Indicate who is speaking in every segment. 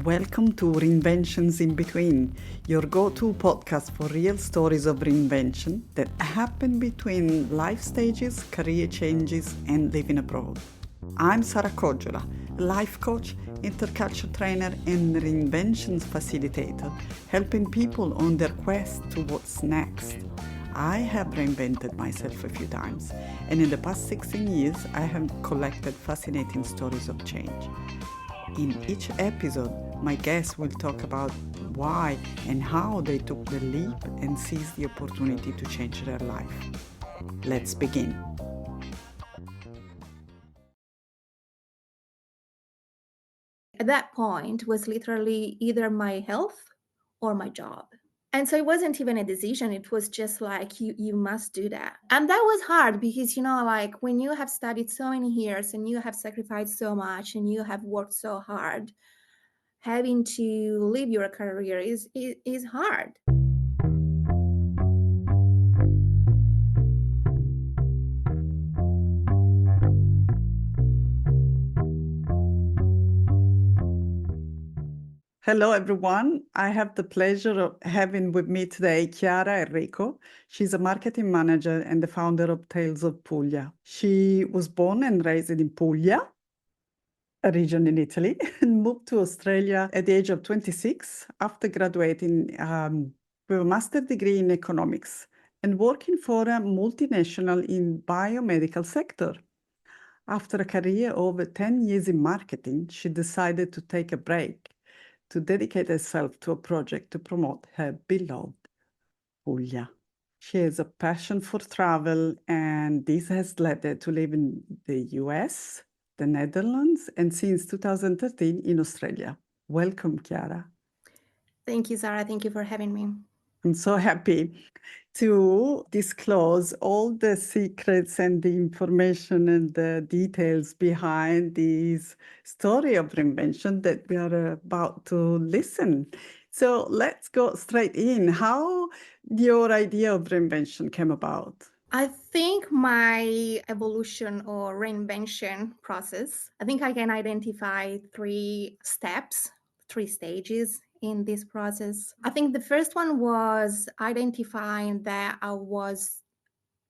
Speaker 1: Welcome to Reinventions in Between, your go-to podcast for real stories of reinvention that happen between life stages, career changes, and living abroad. I'm Sara Cogiola, life coach, interculture trainer, and reinventions facilitator, helping people on their quest to what's next. I have reinvented myself a few times, and in the past 16 years, I have collected fascinating stories of change. In each episode, my guests will talk about why and how they took the leap and seized the opportunity to change their life. Let's begin.
Speaker 2: At that point was literally either my health or my job. And so it wasn't even a decision. It was just like, you must do that. And that was hard because, like when you have studied so many years and you have sacrificed so much and you have worked so hard, having to leave your career is hard.
Speaker 1: Hello, everyone. I have the pleasure of having with me today Chiara Errico. She's a marketing manager and the founder of Tales of Puglia. She was born and raised in Puglia, a region in Italy, and moved to Australia at the age of 26 after graduating with a master's degree in economics and working for a multinational in biomedical sector. After a career over 10 years in marketing, she decided to take a break to dedicate herself to a project to promote her beloved Puglia. She has a passion for travel, and this has led her to live in the US, the Netherlands, and since 2013 in Australia. Welcome, Chiara.
Speaker 2: Thank you, Sarah. Thank you for having me.
Speaker 1: I'm so happy to disclose all the secrets and the information and the details behind this story of reinvention that we are about to listen. So let's go straight in. How your idea of reinvention came about?
Speaker 2: I think my evolution or reinvention process, I think I can identify 3 steps, 3 stages in this process. I think the first one was identifying that I was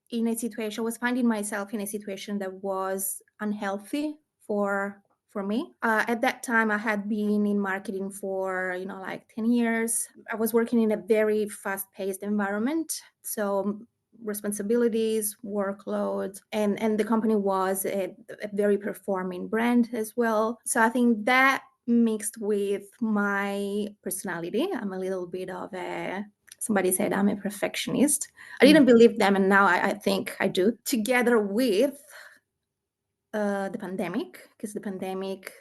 Speaker 2: finding myself in a situation that was unhealthy for me. At that time, I had been in marketing for, like 10 years. I was working in a very fast-paced environment. So responsibilities, workloads, and the company was a very performing brand as well. So I think that mixed with my personality, I'm a little bit of somebody said I'm a perfectionist. I didn't believe them, and now I think I do. Together with the pandemic, because the pandemic,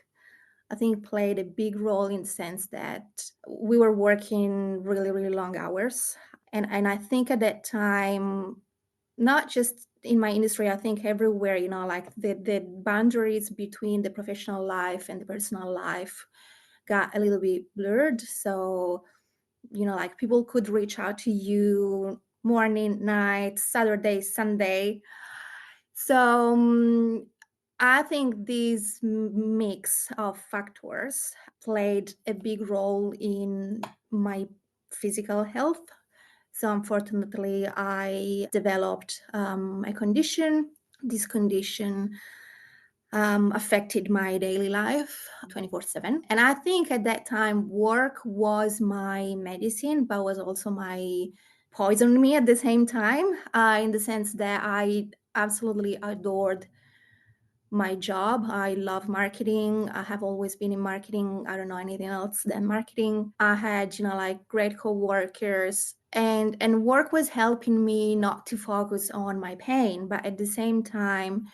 Speaker 2: I think, played a big role in the sense that we were working really, really long hours. And I think at that time, not just in my industry, I think everywhere, like the boundaries between the professional life and the personal life got a little bit blurred. So, like people could reach out to you morning, night, Saturday, Sunday. So I think this mix of factors played a big role in my physical health. So unfortunately, I developed a condition. This condition affected my daily life 24/7. And I think at that time, work was my medicine, but was also my poison me at the same time, in the sense that I absolutely adored my job. I love marketing. I have always been in marketing. I don't know anything else than marketing. I had, like great co-workers, and work was helping me not to focus on my pain, but at the same time,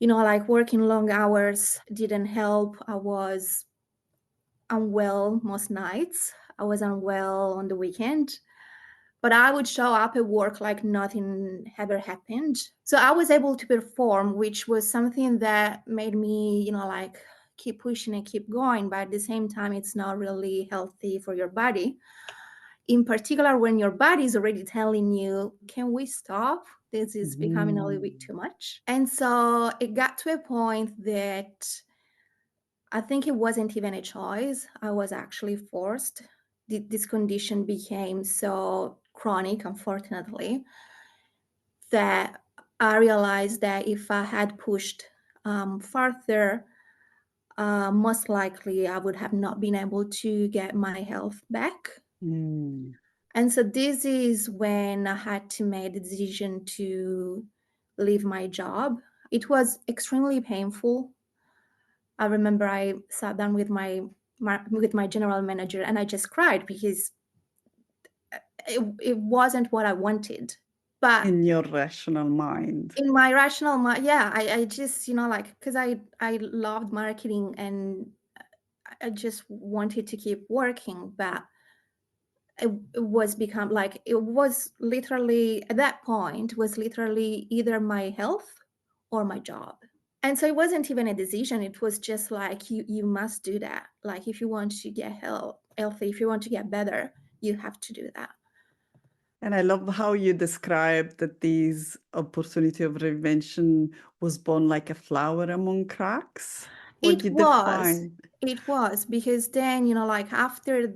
Speaker 2: like working long hours didn't help. I was unwell most nights. I was unwell on the weekend, but I would show up at work like nothing ever happened. So I was able to perform, which was something that made me, like keep pushing and keep going. But at the same time, it's not really healthy for your body. In particular, when your body is already telling you, can we stop? This is becoming a little bit too much. And so it got to a point that I think it wasn't even a choice. I was actually forced. This condition became so chronic, unfortunately, that I realized that if I had pushed further, most likely I would have not been able to get my health back.
Speaker 1: Mm.
Speaker 2: And so this is when I had to make the decision to leave my job. It was extremely painful. I remember I sat down with my general manager and I just cried because it wasn't what I wanted. But
Speaker 1: In your rational mind.
Speaker 2: in my rational mind, yeah, I just, like, because I loved marketing and I just wanted to keep working, but it was literally at that point was literally either my health or my job. And so it wasn't even a decision. It was just like you must do that. Like if you want to get healthy, if you want to get better, you have to do that.
Speaker 1: And I love how you described that this opportunity of reinvention was born like a flower among cracks. What
Speaker 2: It
Speaker 1: did you
Speaker 2: was.
Speaker 1: find?
Speaker 2: It was because then, like after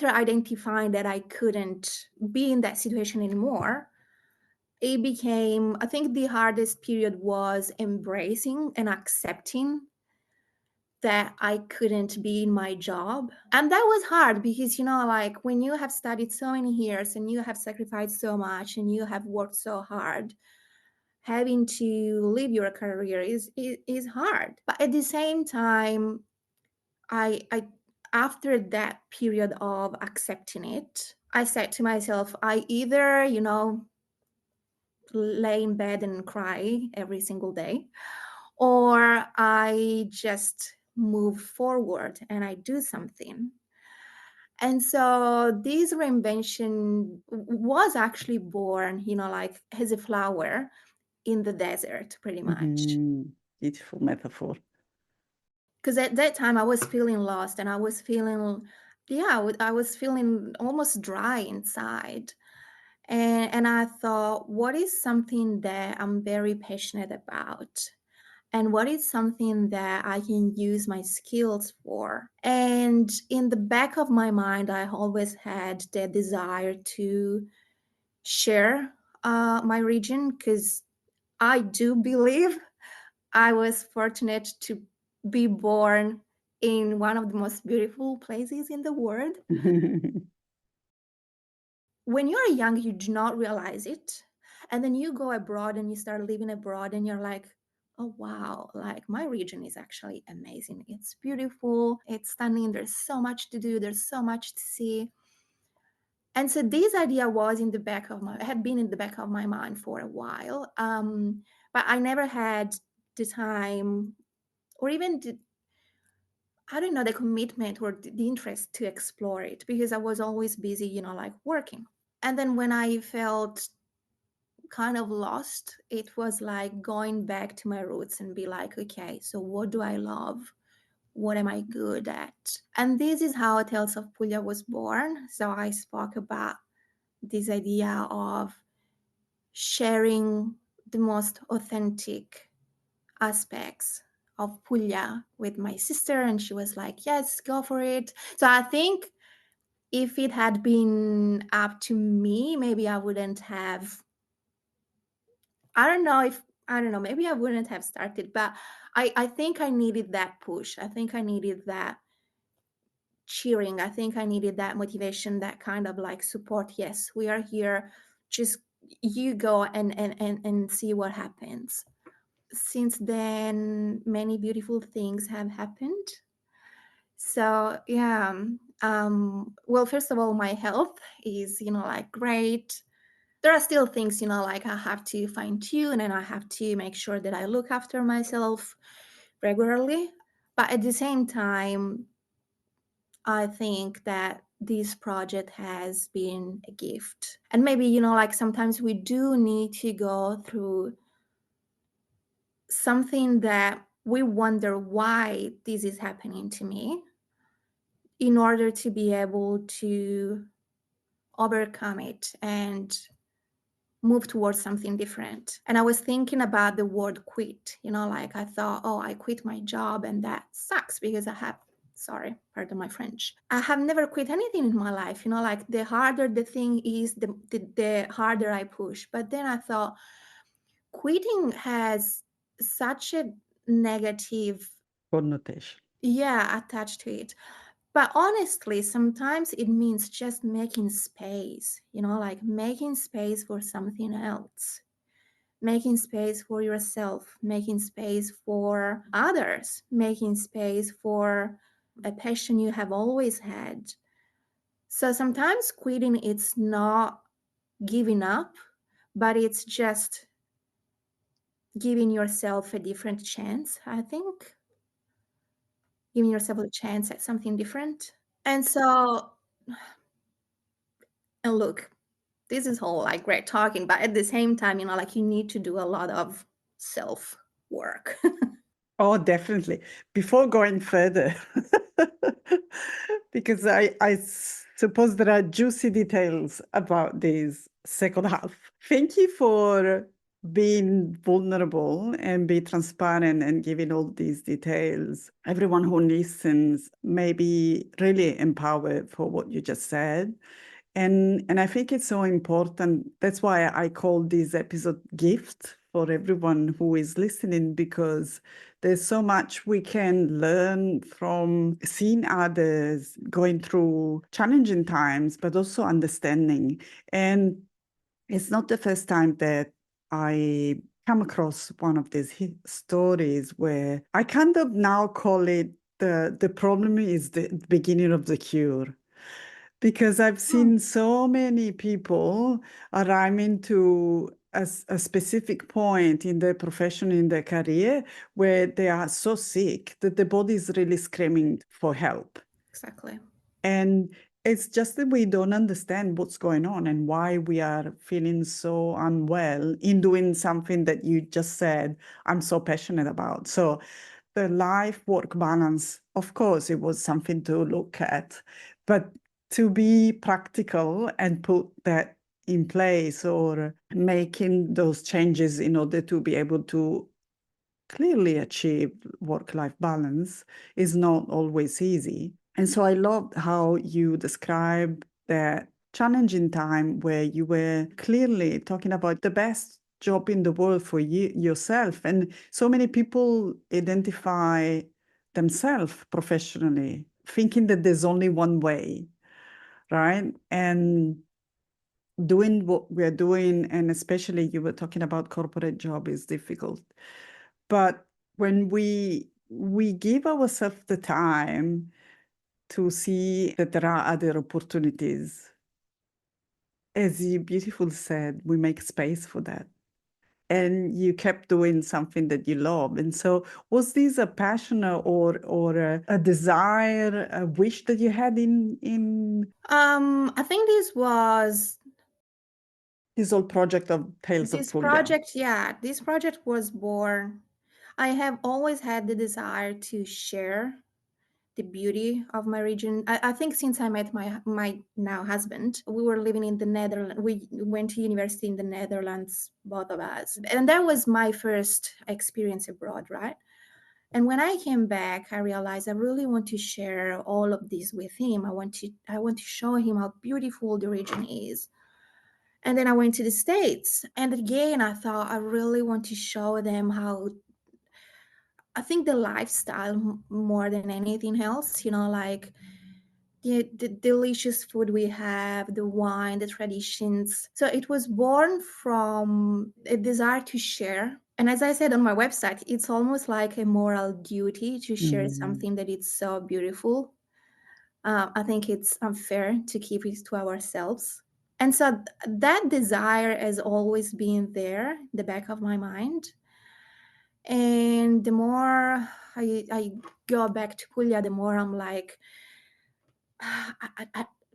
Speaker 2: identifying that I couldn't be in that situation anymore, it became, I think the hardest period was embracing and accepting that I couldn't be in my job. And that was hard because, like when you have studied so many years and you have sacrificed so much and you have worked so hard, having to leave your career is hard. But at the same time, I after that period of accepting it, I said to myself, I either, lay in bed and cry every single day, or I just move forward and I do something. And so this reinvention was actually born, like as a flower in the desert, pretty much.
Speaker 1: Mhm. Beautiful metaphor.
Speaker 2: Because at that time I was feeling lost and I was feeling, yeah, I was feeling almost dry inside. And I thought, what is something that I'm very passionate about? And what is something that I can use my skills for? And in the back of my mind, I always had the desire to share my region because I do believe I was fortunate to be born in one of the most beautiful places in the world. When you're young, you do not realize it. And then you go abroad and you start living abroad and you're like, oh, wow, like my region is actually amazing. It's beautiful. It's stunning. There's so much to do. There's so much to see. And so this idea had been in the back of my mind for a while. But I never had the time or even I don't know, the commitment or the interest to explore it because I was always busy, like working. And then when I felt kind of lost, it was like going back to my roots and be like, okay, so what do I love? What am I good at? And this is how Tales of Puglia was born. So I spoke about this idea of sharing the most authentic aspects of Puglia with my sister. And she was like, yes, go for it. So I think if it had been up to me, maybe I wouldn't have I don't know, maybe I wouldn't have started, but I think I needed that push. I think I needed that cheering. I think I needed that motivation, that kind of like support. Yes, we are here. Just you go and see what happens. Since then, many beautiful things have happened. So yeah, well, first of all, my health is, like great. There are still things, like I have to fine tune and I have to make sure that I look after myself regularly. But at the same time, I think that this project has been a gift. And maybe, like sometimes we do need to go through something that we wonder why this is happening to me in order to be able to overcome it and move towards something different. And I was thinking about the word quit, like I thought, oh, I quit my job and that sucks because sorry, pardon my French. I have never quit anything in my life, like the harder the thing is, the harder I push. But then I thought quitting has such a negative,
Speaker 1: Connotation.
Speaker 2: attached to it. But honestly, sometimes it means just making space, like making space for something else, making space for yourself, making space for others, making space for a passion you have always had. So sometimes quitting, it's not giving up, but it's just giving yourself a different chance, I think. Giving yourself a chance at something different. And so, and look, this is all like great talking, but at the same time, like you need to do a lot of self work.
Speaker 1: Oh, definitely. Before going further, because I suppose there are juicy details about this second half. Thank you for being vulnerable and be transparent and giving all these details. Everyone who listens may be really empowered for what you just said. And I think it's so important. That's why I call this episode gift for everyone who is listening, because there's so much we can learn from seeing others going through challenging times, but also understanding. And it's not the first time that I come across one of these stories where I kind of now call it the problem is the beginning of the cure. Because I've
Speaker 2: Hmm,
Speaker 1: seen so many people arriving to a specific point in their profession, in their career, where they are so sick that the body is really screaming for help.
Speaker 2: exactly.
Speaker 1: And it's just that we don't understand what's going on and why we are feeling so unwell in doing something that you just said, I'm so passionate about. So the life-work balance, of course, it was something to look at, but to be practical and put that in place or making those changes in order to be able to clearly achieve work-life balance is not always easy. And so I loved how you described that challenging time where you were clearly talking about the best job in the world for you yourself. And so many people identify themselves professionally, thinking that there's only one way, right? And doing what we're doing, and especially you were talking about corporate job, is difficult. But when we give ourselves the time to see that there are other opportunities, as you beautifully said, we make space for that. And you kept doing something that you love. And so was this a passion or a desire, a wish that you had in
Speaker 2: I think
Speaker 1: this whole project of Tales of
Speaker 2: this
Speaker 1: Puglia?
Speaker 2: project, this project was born. I have always had the desire to share the beauty of my region. I think since I met my now husband, we were living in the Netherlands. We went to university in the Netherlands, both of us, and that was my first experience abroad, right? And when I came back, I realized I really want to share all of this with him. I want to show him how beautiful the region is. And then I went to the States, and again I thought I really want to show them how, I think, the lifestyle more than anything else, like the delicious food we have, the wine, the traditions. So it was born from a desire to share. And as I said on my website, it's almost like a moral duty to share
Speaker 1: Mm.
Speaker 2: something that is so beautiful. I think it's unfair to keep it to ourselves. And so that desire has always been there, in the back of my mind. And the more I go back to Puglia, the more I'm like,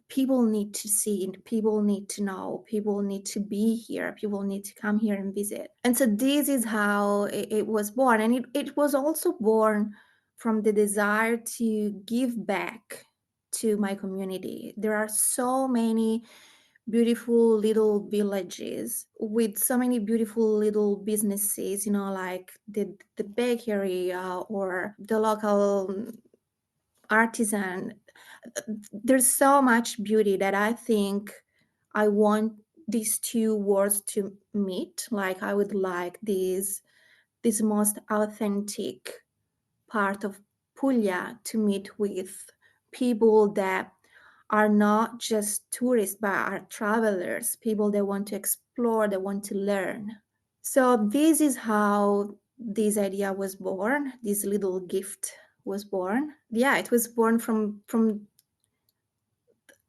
Speaker 2: people need to see, people need to know, people need to be here, people need to come here and visit. And so this is how it was born. And it was also born from the desire to give back to my community. There are so many beautiful little villages with so many beautiful little businesses, like the bakery or the local artisan. There's so much beauty that I think I want these two worlds to meet. Like I would like this most authentic part of Puglia to meet with people that are not just tourists but are travelers, people that want to explore, that want to learn. So this is how this idea was born, this little gift was born. Yeah, it was born from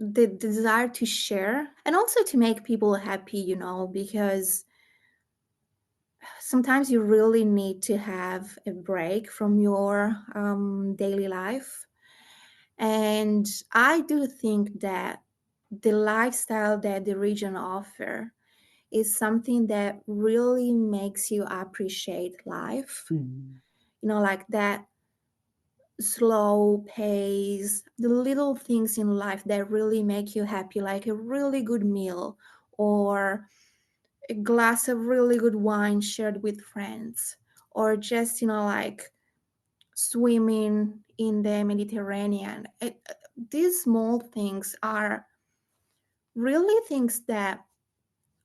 Speaker 2: the desire to share and also to make people happy, because sometimes you really need to have a break from your daily life. And I do think that the lifestyle that the region offer is something that really makes you appreciate life.
Speaker 1: Mm.
Speaker 2: Like that slow pace, the little things in life that really make you happy, like a really good meal or a glass of really good wine shared with friends, or just, like swimming in the Mediterranean. These small things are really things that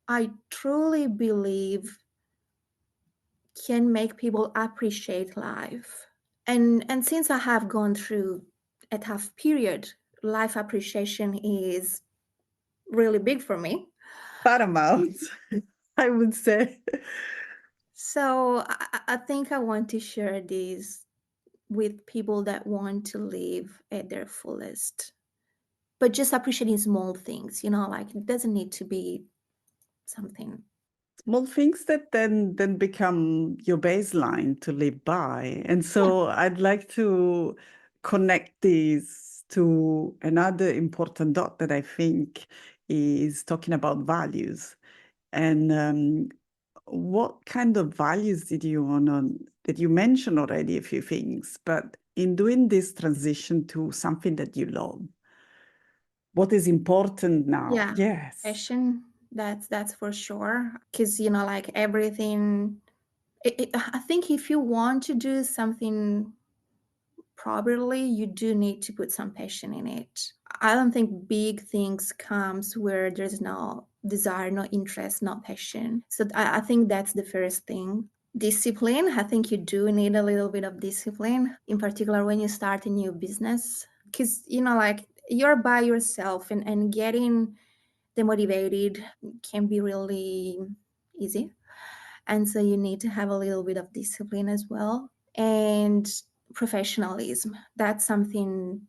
Speaker 2: I truly believe can make people appreciate life. And since I have gone through a tough period, life appreciation is really big for me.
Speaker 1: Paramount, I would say.
Speaker 2: So I think I want to share this with people that want to live at their fullest, but just appreciating small things, like it doesn't need to be something.
Speaker 1: Small things that then become your baseline to live by. And
Speaker 2: Yeah.
Speaker 1: so I'd like to connect these to another important dot that I think is talking about values. And what kind of values did you want to, that you mentioned already a few things, but in doing this transition to something that you love, what is important now?
Speaker 2: Yeah,
Speaker 1: Yes.
Speaker 2: passion, that's for sure. Because, like everything, I think if you want to do something properly, you do need to put some passion in it. I don't think big things comes where there's no desire, no interest, no passion. So I think that's the first thing. Discipline, I think you do need a little bit of discipline, in particular when you start a new business. Because, like you're by yourself and getting demotivated can be really easy. And so you need to have a little bit of discipline as well. And professionalism, that's something,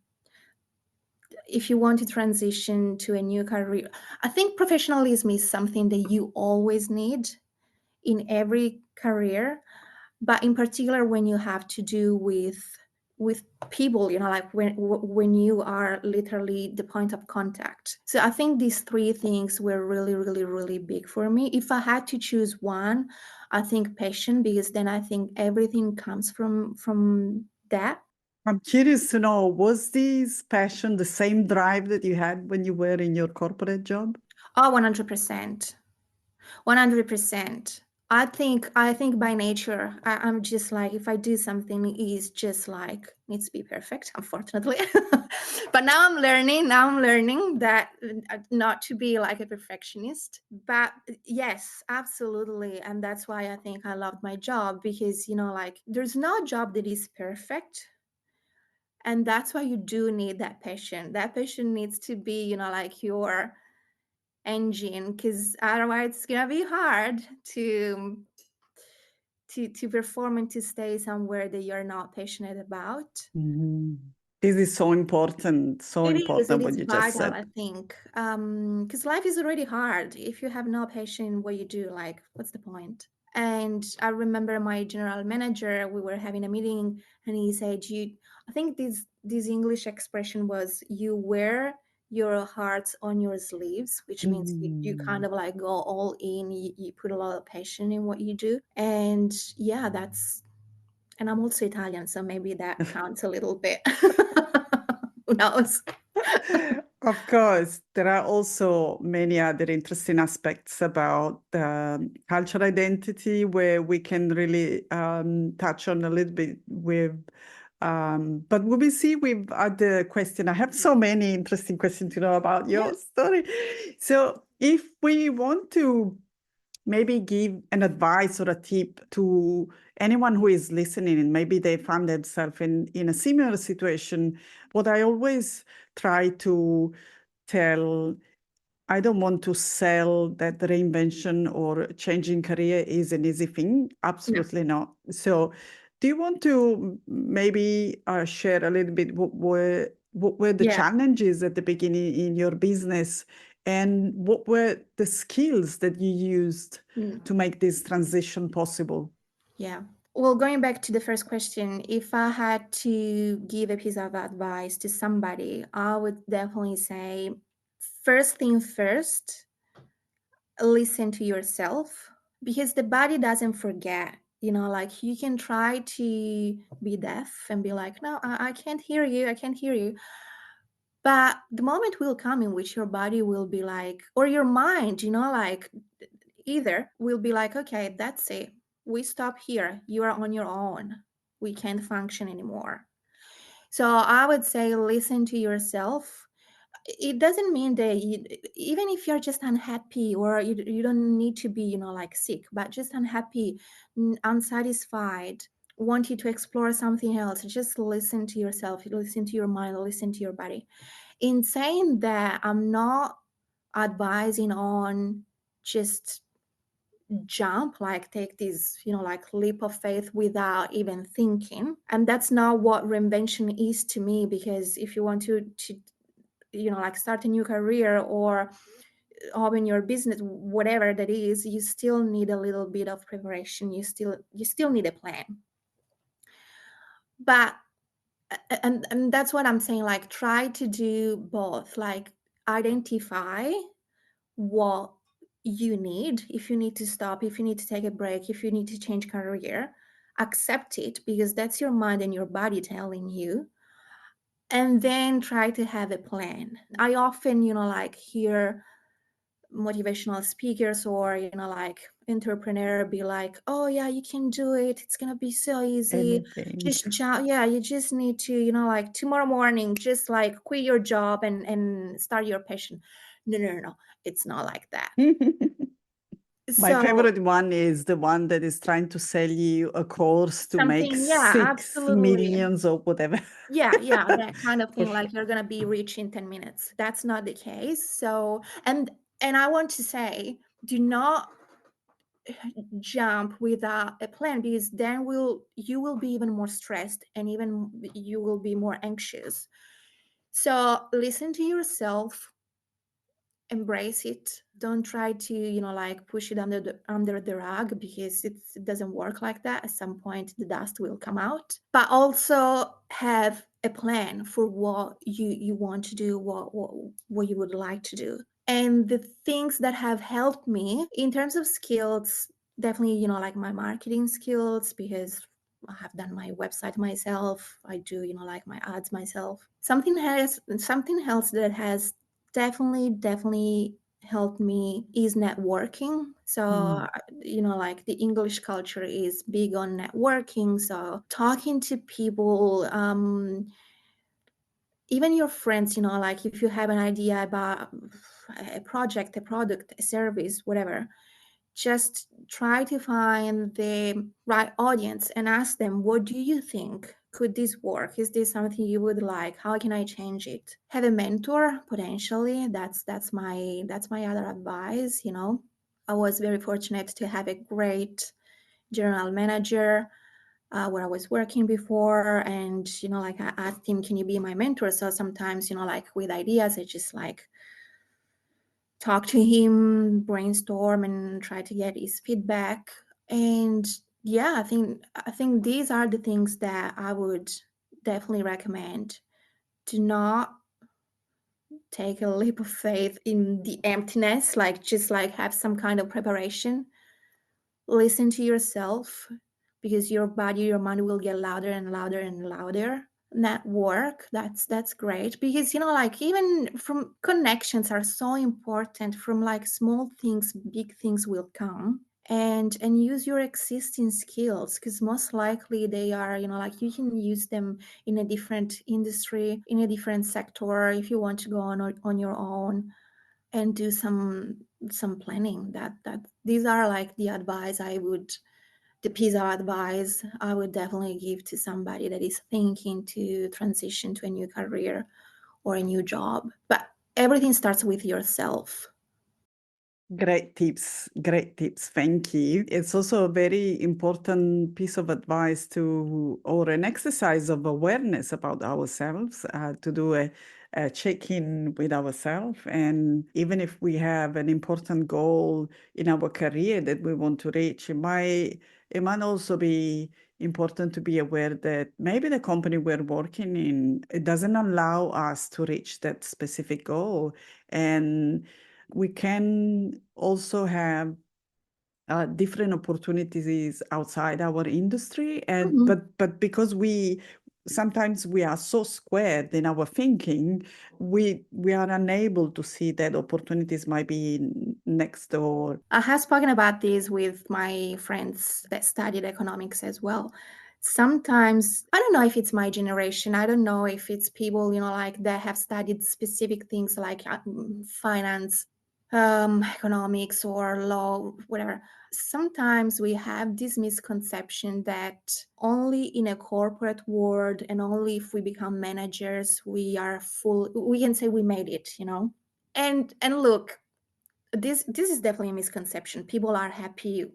Speaker 2: if you want to transition to a new career, I think professionalism is something that you always need in every career, but in particular when you have to do with people, like when you are literally the point of contact. So I think these three things were really, really, really big for me. If I had to choose one, I think passion, because then I think everything comes from that.
Speaker 1: I'm curious to know, was this passion the same drive that you had when you were in your corporate job?
Speaker 2: Oh, 100%. 100%. I think by nature, I'm just like, if I do something, it's just like needs to be perfect, unfortunately. But now I'm learning that not to be like a perfectionist. But yes, absolutely. And that's why I think I loved my job, because like there's no job that is perfect. And that's why you do need that passion. That passion needs to be, like your engine, because otherwise it's gonna be hard to perform and to stay somewhere that you're not passionate about.
Speaker 1: Mhm. This is so
Speaker 2: It
Speaker 1: important what
Speaker 2: is
Speaker 1: you just
Speaker 2: vital, I
Speaker 1: said.
Speaker 2: think, because life is already hard. If you have no passion in what you do, like what's the point? And I remember my general manager, we were having a meeting, and he said, "You, I think this English expression was, you wear your hearts on your sleeves," which means you kind
Speaker 1: Mhm.
Speaker 2: of like go all in, you put a lot of passion in what you do. And yeah, and I'm also Italian, so maybe that counts a little bit. Who knows?
Speaker 1: Of course, there are also many other interesting aspects about cultural identity where we can really touch on a little bit with. But we will see with other question. I have so many interesting questions to know about your
Speaker 2: Yeah.
Speaker 1: story. So if we want to maybe give an advice or a tip to anyone who is listening and maybe they find themselves in a similar situation, what I always try to tell, I don't want to sell that reinvention or changing career is an easy thing.
Speaker 2: No.
Speaker 1: Absolutely not. So do you want to maybe share a little bit what were the
Speaker 2: Yeah.
Speaker 1: challenges at the beginning in your business and what were the skills that you used
Speaker 2: Mm.
Speaker 1: to make this transition possible?
Speaker 2: Yeah. Well, going back to the first question, if I had to give a piece of advice to somebody, I would definitely say first thing first, listen to yourself because the body doesn't forget. Like you can try to be deaf and be like, no, I can't hear you. I can't hear you. But the moment will come in which your body will be like, or your mind, like either will be like, okay, that's it. We stop here. You are on your own. We can't function anymore. So I would say listen to yourself. It doesn't mean that even if you're just unhappy or you don't need to be, like sick, but just unhappy, unsatisfied, wanting to explore something else, just listen to yourself, listen to your mind, listen to your body. In saying that, I'm not advising on just jump, like take this, like leap of faith without even thinking. And that's not what reinvention is to me, because if you want to like start a new career or open your business, whatever that is, you still need a little bit of preparation. You still need a plan. But and that's what I'm saying, like try to do both, like identify what you need. If you need to stop, if you need to take a break, if you need to change career, accept it, because that's your mind and your body telling you, and then try to have a plan. I often like hear motivational speakers or like entrepreneur be like, oh yeah, you can do it, it's gonna be so easy,
Speaker 1: Anything.
Speaker 2: just yeah, you just need to like tomorrow morning just like quit your job and start your passion. No, no, no, no, it's not like that.
Speaker 1: My
Speaker 2: So
Speaker 1: favorite one is the one that is trying to sell you a course to make
Speaker 2: something, yeah,
Speaker 1: six
Speaker 2: absolutely.
Speaker 1: millions or whatever.
Speaker 2: Yeah, that kind of
Speaker 1: For
Speaker 2: thing,
Speaker 1: sure.
Speaker 2: like you're gonna be rich in 10 minutes. That's not the case. So and I want to say, do not jump without a plan, because then you will be even more stressed and even you will be more anxious. So listen to yourself, embrace it. Don't try to like push it under the rug, because it doesn't work like that. At some point the dust will come out. But also have a plan for what you want to do, what you would like to do. And the things that have helped me in terms of skills, definitely like my marketing skills, because I have done my website myself. I do like my ads myself. Something else that has definitely helped me is networking. So
Speaker 1: Mm.
Speaker 2: like the English culture is big on networking, so talking to people, even your friends, like if you have an idea about a project, a product, a service, whatever, just try to find the right audience and ask them, what do you think? Could this work? Is this something you would like? How can I change it? Have a mentor, potentially. That's my other advice. I was very fortunate to have a great general manager where I was working before, and like I asked him, can you be my mentor? So sometimes like with ideas, I just like talk to him, brainstorm, and try to get his feedback. And yeah, I think these are the things that I would definitely recommend. Do not take a leap of faith in the emptiness, like just like have some kind of preparation. Listen to yourself, because your body, your mind will get louder and louder and louder. network. That's great, because like even from connections are so important. From like small things, big things will come. And use your existing skills, because most likely they are, like you can use them in a different industry, in a different sector, if you want to go on your own and do some planning. That these are like the piece of advice I would definitely give to somebody that is thinking to transition to a new career or a new job. But everything starts with yourself.
Speaker 1: Great tips, great tips. Thank you. It's also a very important piece of advice or an exercise of awareness about ourselves, to do a check-in with ourselves. And even if we have an important goal in our career that we want to reach, it might also be important to be aware that maybe the company we're working in, it doesn't allow us to reach that specific goal. And we can also have different opportunities outside our industry, and
Speaker 2: Mhm.
Speaker 1: but because sometimes we are so squared in our thinking, we are unable to see that opportunities might be next door.
Speaker 2: I have spoken about this with my friends that studied economics as well. Sometimes, I don't know if it's my generation, I don't know if it's people, like that have studied specific things like finance, economics, or law, whatever. Sometimes we have this misconception that only in a corporate world and only if we become managers, we can say we made it, And look, this is definitely a misconception. People are happy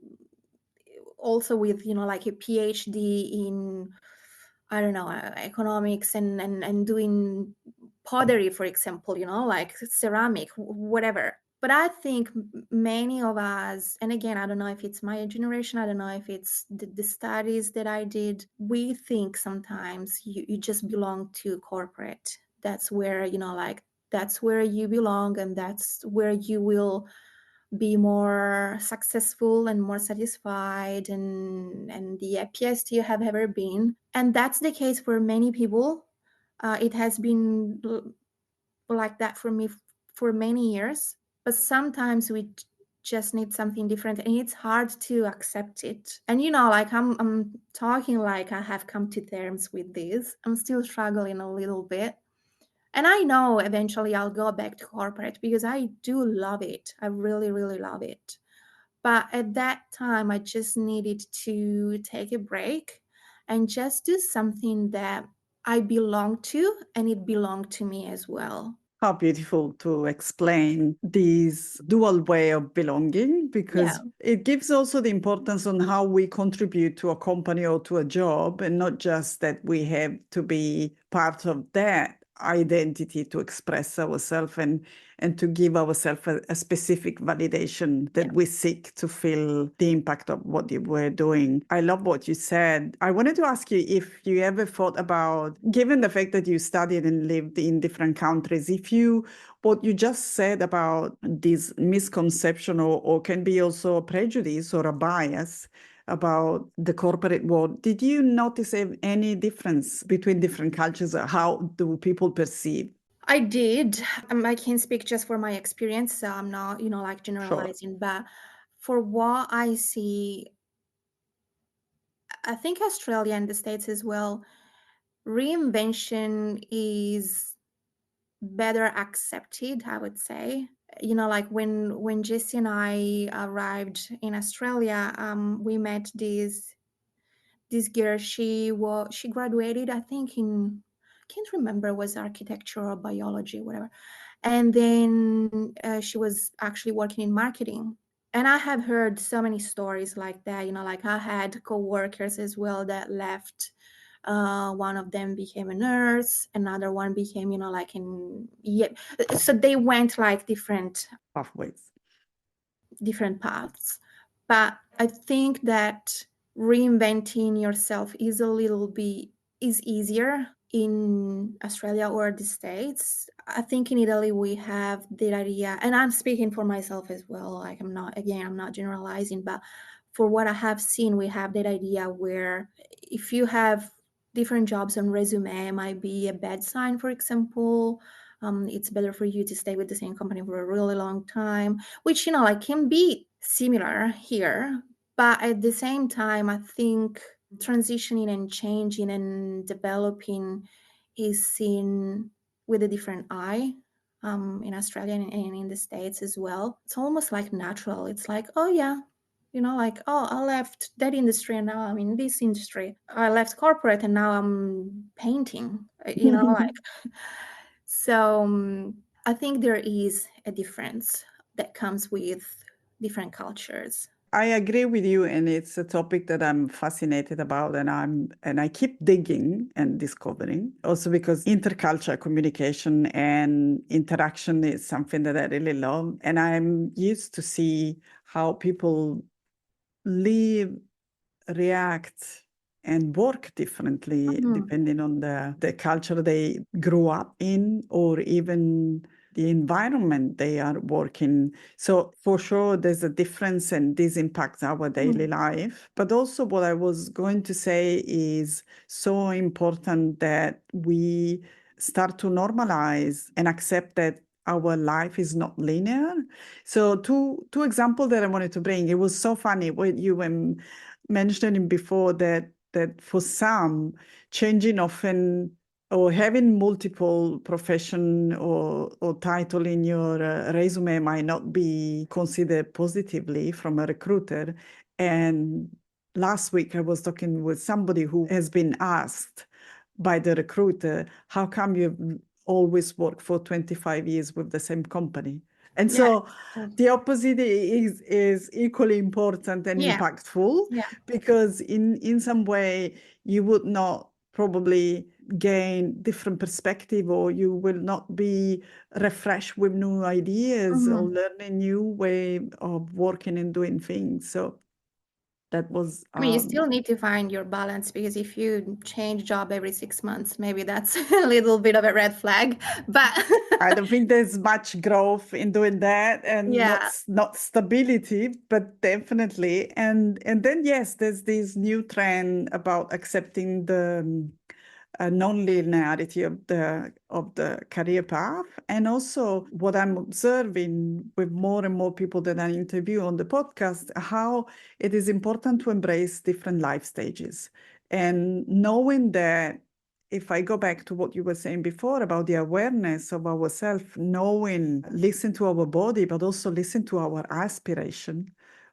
Speaker 2: also with like a PhD in, I don't know, economics, and doing pottery, for example, like ceramic, whatever. But I think many of us, and again, I don't know if it's my generation, I don't know if it's the studies that I did, we think sometimes you just belong to corporate. That's where, like, that's where you belong, and that's where you will be more successful and more satisfied and the happiest you have ever been. And that's the case for many people. It has been like that for me for many years, but sometimes we just need something different, and it's hard to accept it. And like I'm talking like I have come to terms with this. I'm still struggling a little bit. And I know eventually I'll go back to corporate because I do love it. I really, really love it. But at that time, I just needed to take a break and just do something that I belong to and it belonged to me as well.
Speaker 1: How beautiful to explain this dual way of belonging,
Speaker 2: Yeah.
Speaker 1: because it gives also the importance on how we contribute to a company or to a job, and not just that we have to be part of that identity to express ourselves and to give ourselves a specific validation that
Speaker 2: Yeah.
Speaker 1: we seek to feel the impact of what you were doing. I love what you said. I wanted to ask you if you ever thought about, given the fact that you studied and lived in different countries, what you just said about this misconception, or can be also a prejudice or a bias about the corporate world. Did you notice any difference between different cultures? How do people perceive?
Speaker 2: I did. I can speak just for my experience, so I'm not, like
Speaker 1: Sure.
Speaker 2: generalizing, but for what I see, I think Australia and the States as well, reinvention is better accepted, I would say. Like when Jesse and I arrived in Australia, we met this girl. She graduated, I think, in, can't remember, was architecture or biology, whatever. And then she was actually working in marketing. And I have heard so many stories like that. Like I had co-workers as well that left. One of them became a nurse, another one became, like in, yeah. So they went like
Speaker 1: Pathways.
Speaker 2: different paths. But I think that reinventing yourself is easier in Australia or the States. I think in Italy we have the idea, and I'm speaking for myself as well. Like I'm not generalizing, but for what I have seen, we have that idea where if you have different jobs on resume might be a bad sign, for example. It's better for you to stay with the same company for a really long time, which, like can be similar here. But at the same time, I think transitioning and changing and developing is seen with a different eye in Australia and in the States as well. It's almost like natural. It's like, oh yeah, like, oh, I left that industry and now I'm in this industry. I left corporate and now I'm painting, like. So I think there is a difference that comes with different cultures.
Speaker 1: I agree with you, and it's a topic that I'm fascinated about, and I keep digging and discovering. Also because intercultural communication and interaction is something that I really love, and I'm used to see how people live, react, and work differently depending on the culture they grew up in, or even the environment they are working. So for sure, there's a difference, and this impacts our daily life. But also what I was going to say is so important that we start to normalize and accept that our life is not linear. So two examples that I wanted to bring. It was so funny when you were mentioning before that for some, changing often or having multiple profession or title in your resume might not be considered positively from a recruiter. And last week I was talking with somebody who has been asked by the recruiter, how come you've always worked for 25 years with the same company? And so the opposite is equally important and impactful, because in some way you would not probably gain different perspective, or you will not be refreshed with new ideas or learn a new way of working and doing things. So that was
Speaker 2: I mean, you still need to find your balance, because if you change job every 6 months, maybe that's a little bit of a red flag. But
Speaker 1: I don't think there's much growth in doing that, and not stability, but definitely. And then yes, there's this new trend about accepting the non-linearity of the career path. And also what I'm observing with more and more people that I interview on the podcast, how it is important to embrace different life stages. And knowing that, if I go back to what you were saying before about the awareness of ourselves, knowing, listen to our body, but also listen to our aspiration.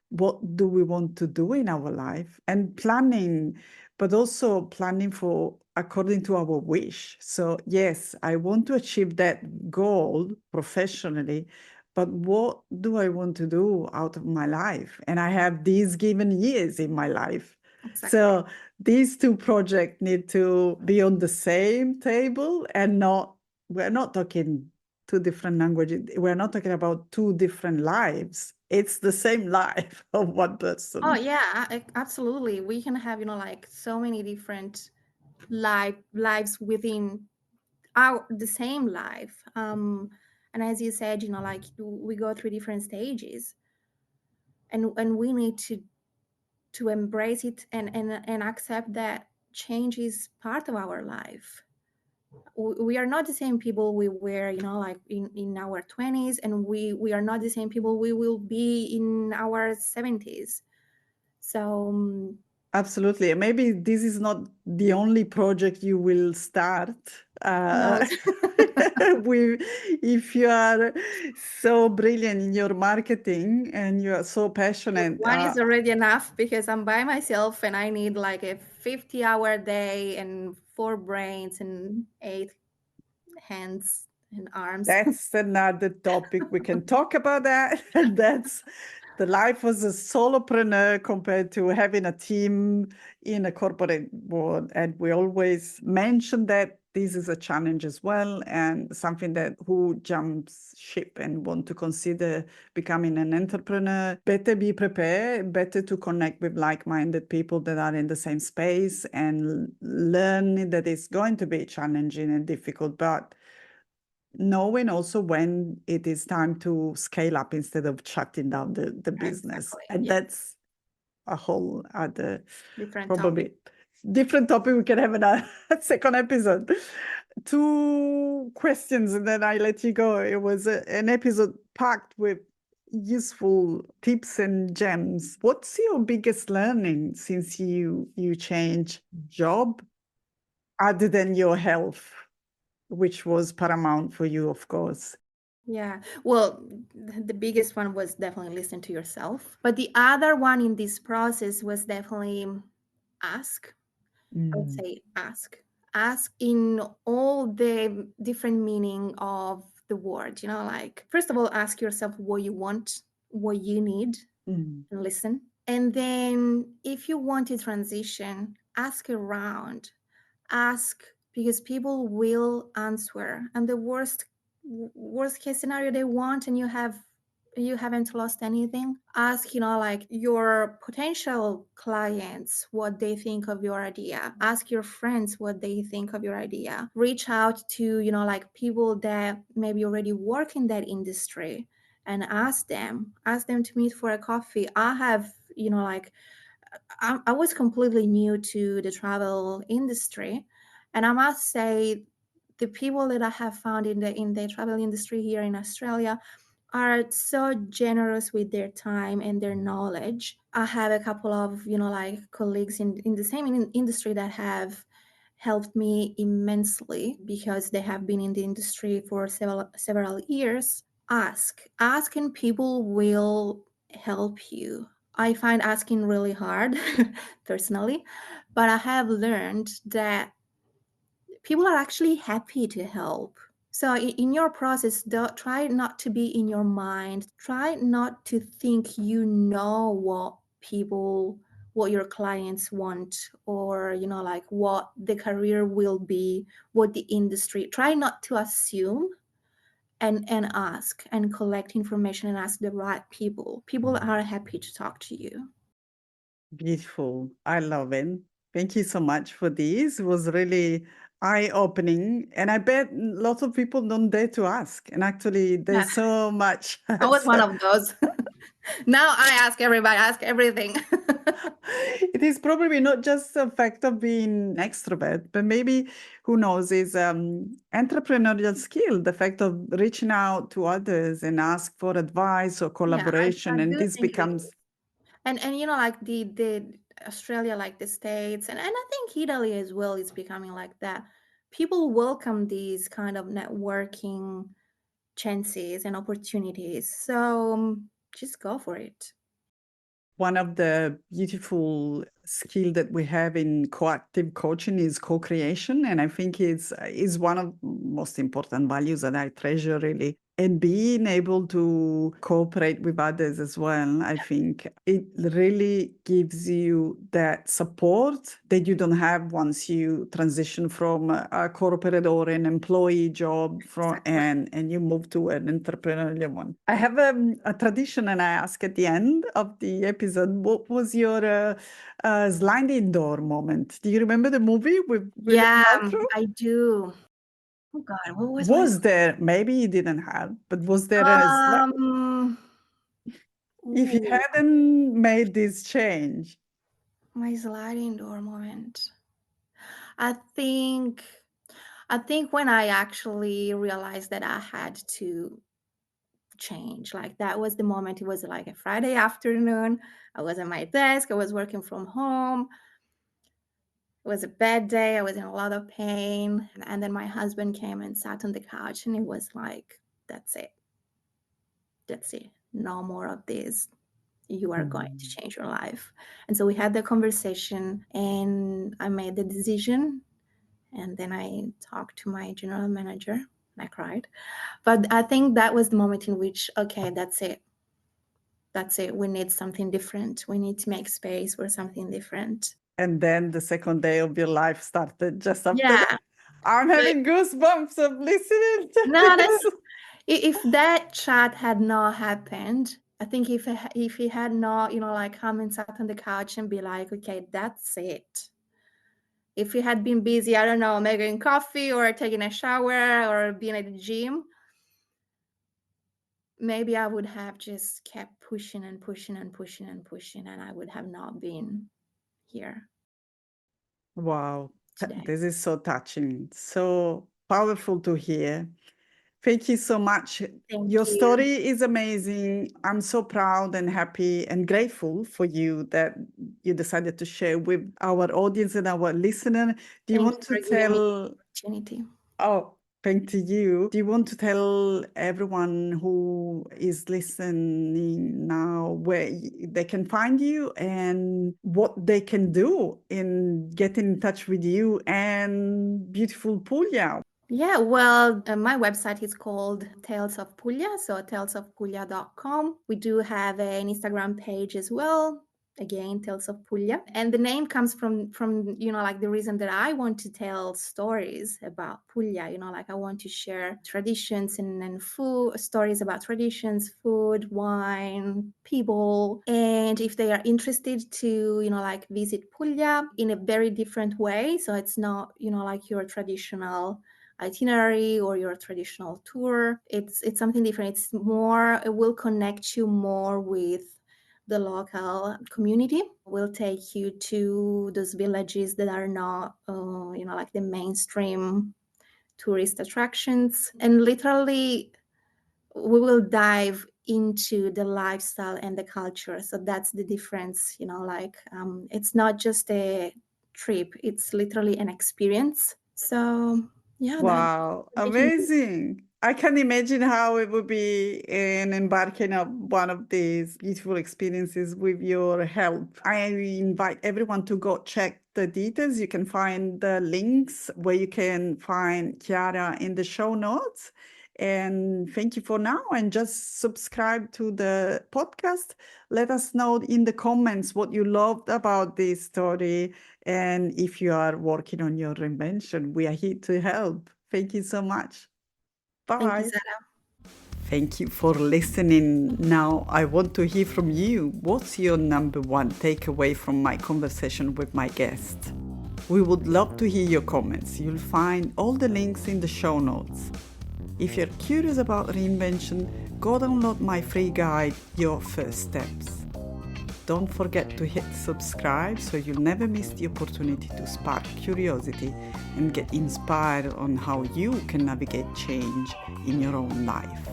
Speaker 1: What do we want to do in our life? And planning, but also planning for according to our wish. So yes, I want to achieve that goal professionally, but what do I want to do out of my life? And I have these given years in my life.
Speaker 2: Exactly.
Speaker 1: So these two projects need to be on the same table, and we're not talking two different languages. We're not talking about two different lives. It's the same life of one person.
Speaker 2: Oh yeah, absolutely. We can have, like so many different lives within the same life. And as you said, like we go through different stages, and we need to embrace it and accept that change is part of our life. We are not the same people we were, like in our 20s, and we are not the same people we will be in our 70s. So
Speaker 1: absolutely. Maybe this is not the only project you will start.
Speaker 2: no.
Speaker 1: If you are so brilliant in your marketing and you are so passionate.
Speaker 2: One is already enough, because I'm by myself and I need like a 50-hour day and 4 brains and 8 hands and arms.
Speaker 1: That's another topic. We can talk about that. And that's the life as a solopreneur compared to having a team in a corporate world. And we always mention that this is a challenge as well, and something that who jumps ship and want to consider becoming an entrepreneur, better be prepared, better to connect with like-minded people that are in the same space, and learn that it's going to be challenging and difficult, but knowing also when it is time to scale up instead of shutting down the business.
Speaker 2: Exactly.
Speaker 1: And that's a whole other
Speaker 2: Different
Speaker 1: probably
Speaker 2: topic.
Speaker 1: different topic. We can have a second episode. Two questions, and then I let you go. It was an episode packed with useful tips and gems. What's your biggest learning since you changed job, other than your health, which was paramount for you, of course?
Speaker 2: Yeah. Well, the biggest one was definitely listen to yourself. But the other one in this process was definitely ask. I would say ask. Ask in all the different meaning of the word, like first of all, ask yourself what you want, what you need, and listen. And then if you want to transition, ask around. Ask because people will answer. And the worst case scenario, they want and you haven't lost anything. Ask, like your potential clients what they think of your idea. Ask your friends what they think of your idea. Reach out to, like people that maybe already work in that industry and ask them to meet for a coffee. I have, like I was completely new to the travel industry, and I must say the people that I have found in the travel industry here in Australia are so generous with their time and their knowledge. I have a couple of like colleagues in the same industry that have helped me immensely because they have been in the industry for several years. Ask and people will help you. I find asking really hard personally, but I have learned that people are actually happy to help. So in your process, try not to be in your mind. Try not to think you know what your clients want, or like what the career will be, what the industry. Try not to assume, and ask and collect information and ask the right people. People are happy to talk to you.
Speaker 1: Beautiful. I love it. Thank you so much for this. It was really eye-opening. And I bet lots of people don't dare to ask. And actually,
Speaker 2: Yeah,
Speaker 1: there's so much.
Speaker 2: I was one of those. Now I ask everybody, ask everything.
Speaker 1: It is probably not just a fact of being extrovert, but maybe, who knows, is entrepreneurial skill, the fact of reaching out to others and ask for advice or
Speaker 2: Yeah,
Speaker 1: collaboration.
Speaker 2: I
Speaker 1: And
Speaker 2: do
Speaker 1: this
Speaker 2: think it
Speaker 1: becomes
Speaker 2: is. And like the Australia, like the States, and I think Italy as well is becoming like that. People welcome these kind of networking chances and opportunities. So just go for it.
Speaker 1: one of the beautiful skill that we have in coactive coaching is co-creation, and I think it's is one of most important values that I treasure, really. And being able to cooperate with others as well, I think it really gives you that support that you don't have once you transition from a corporate or an employee job
Speaker 2: Exactly.
Speaker 1: and you move to an entrepreneurial one. I have a tradition, and I ask at the end of the episode, what was your sliding door moment? Do you remember the movie with Gwyneth
Speaker 2: Yeah,
Speaker 1: Paltrow?
Speaker 2: I do. Oh God, what was my
Speaker 1: Was there, maybe you didn't have, but was there
Speaker 2: um
Speaker 1: if you
Speaker 2: ooh,
Speaker 1: hadn't made this change?
Speaker 2: my sliding door moment. I think I think when I actually realized that I had to change, like that was the moment. It was like a Friday afternoon. I was at my desk, I was working from home. It was a bad day. I was in a lot of pain. And then my husband came and sat on the couch, and it was like, that's it. That's it. No more of this. You are going to change your life. And so we had the conversation, and I made the decision. And then I talked to my general manager, and I cried. But I think that was the moment in which, okay, that's it. That's it. We need something different. We need to make space for something different.
Speaker 1: And then the second day of your life started just after that.
Speaker 2: Yeah.
Speaker 1: I'm
Speaker 2: But
Speaker 1: having goosebumps of listening to
Speaker 2: no,
Speaker 1: this.
Speaker 2: if that chat had not happened, I think if he had not, like come and sat on the couch and be like, okay, that's it. If he had been busy, I don't know, making coffee or taking a shower or being at the gym, maybe I would have just kept pushing and pushing and pushing and pushing, and I would have not been here.
Speaker 1: Wow.
Speaker 2: today.
Speaker 1: This is so touching, so powerful to hear. Thank you so much.
Speaker 2: Thank
Speaker 1: Your
Speaker 2: you.
Speaker 1: story is amazing. I'm so proud and happy and grateful for you that you decided to share with our audience and our listener. Do you
Speaker 2: Thank
Speaker 1: want
Speaker 2: you
Speaker 1: to
Speaker 2: for giving me
Speaker 1: tell?
Speaker 2: the opportunity.
Speaker 1: Oh, thank to you. Do you want to tell everyone who is listening now where they can find you and what they can do in getting in touch with you and beautiful Puglia?
Speaker 2: Yeah, well, my website is called Tales of Puglia, so talesofpuglia.com. We do have an Instagram page as well. Again, Tales of Puglia. And the name comes from like the reason that I want to tell stories about Puglia, like I want to share traditions and food, stories about traditions, food, wine, people. And if they are interested to, like visit Puglia in a very different way, so it's not, like your traditional itinerary or your traditional tour. It's something different. It will connect you more with the local community. Will take you to those villages that are not like the mainstream tourist attractions, and literally we will dive into the lifestyle and the culture. So that's the difference, it's not just a trip, it's literally an experience. So yeah, that's
Speaker 1: Wow,
Speaker 2: amazing.
Speaker 1: amazing. I can imagine how it would be in embarking on one of these beautiful experiences with your help. I invite everyone to go check the details. You can find the links where you can find Chiara in the show notes. And thank you for now. And just subscribe to the podcast. Let us know in the comments what you loved about this story. And if you are working on your reinvention, we are here to help. Thank you so much.
Speaker 2: Thank you,
Speaker 1: Bye.
Speaker 2: Sarah.
Speaker 1: Thank you for listening. Now, I want to hear from you. What's your number one takeaway from my conversation with my guest? We would love to hear your comments. You'll find all the links in the show notes. If you're curious about reinvention, go download my free guide, Your First Steps. Don't forget to hit subscribe so you'll never miss the opportunity to spark curiosity and get inspired on how you can navigate change in your own life.